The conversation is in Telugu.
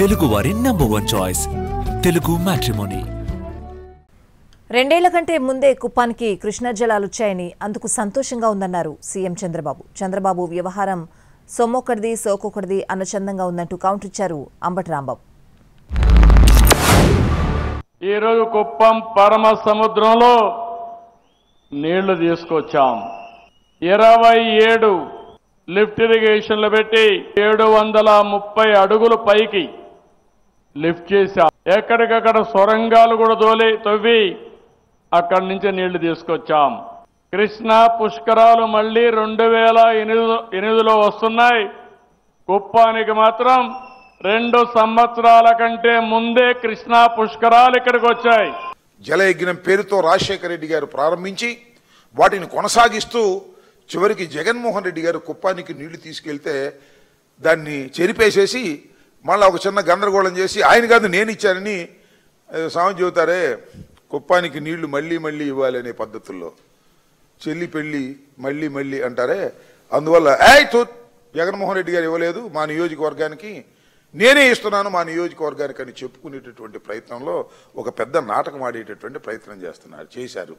తెలుగు వారి నంబర్ 1 చాయిస్ తెలుగు మ్యాట్రిమోనీ. 2 ఏళ్ల కంటే ముందే కుప్పానికి కృష్ణా జలాలు వచ్చాయని అందుకు సంతోషంగా ఉందన్నారు సీఎం చంద్రబాబు. చంద్రబాబు వ్యవహారం సొమ్మొక్కడిది సోకొక్కడిది అన్నచందంగా ఉందంటూ కౌంటర్ ఇచ్చారు అంబటి రాంబాబు. ఈరోజు కుప్పం పరమ సముద్రంలో నీళ్లు తీసుకొచ్చాం. 27 లిఫ్ట్ ఇరిగేషన్లు పెట్టి 730 అడుగులు పైకి లిఫ్ట్ చేశాం. ఎక్కడికక్కడ సొరంగాలు కూడా తవ్వి అక్కడి నుంచి నీళ్లు తీసుకొచ్చాం. కృష్ణా పుష్కరాలు మళ్ళీ 2008లో వస్తున్నాయి. కుప్పానికి మాత్రం 2 సంవత్సరాల కంటే ముందే కృష్ణా పుష్కరాలు ఇక్కడికి వచ్చాయి. జలయజ్ఞం పేరుతో రాజశేఖర రెడ్డి గారు ప్రారంభించి వాటిని కొనసాగిస్తూ చివరికి జగన్మోహన్ రెడ్డి గారు కుప్పానికి నీళ్లు తీసుకెళ్తే దాన్ని చెరిపేసేసి మళ్ళీ ఒక చిన్న గందరగోళం చేసి ఆయన కాదు నేను ఇచ్చానని సామెత చెబుతారే, కుప్పానికి నీళ్లు మళ్ళీ మళ్ళీ ఇవ్వాలి అనే పద్ధతుల్లో చెల్లి పెళ్లి మళ్ళీ మళ్ళీ అంటారే. అందువల్ల జగన్మోహన్ రెడ్డి గారు ఇవ్వలేదు మా నియోజకవర్గానికి, నేనే ఇస్తున్నాను మా నియోజకవర్గానికి అని చెప్పుకునేటటువంటి ప్రయత్నంలో ఒక పెద్ద నాటకం ఆడేటటువంటి ప్రయత్నం చేశారు.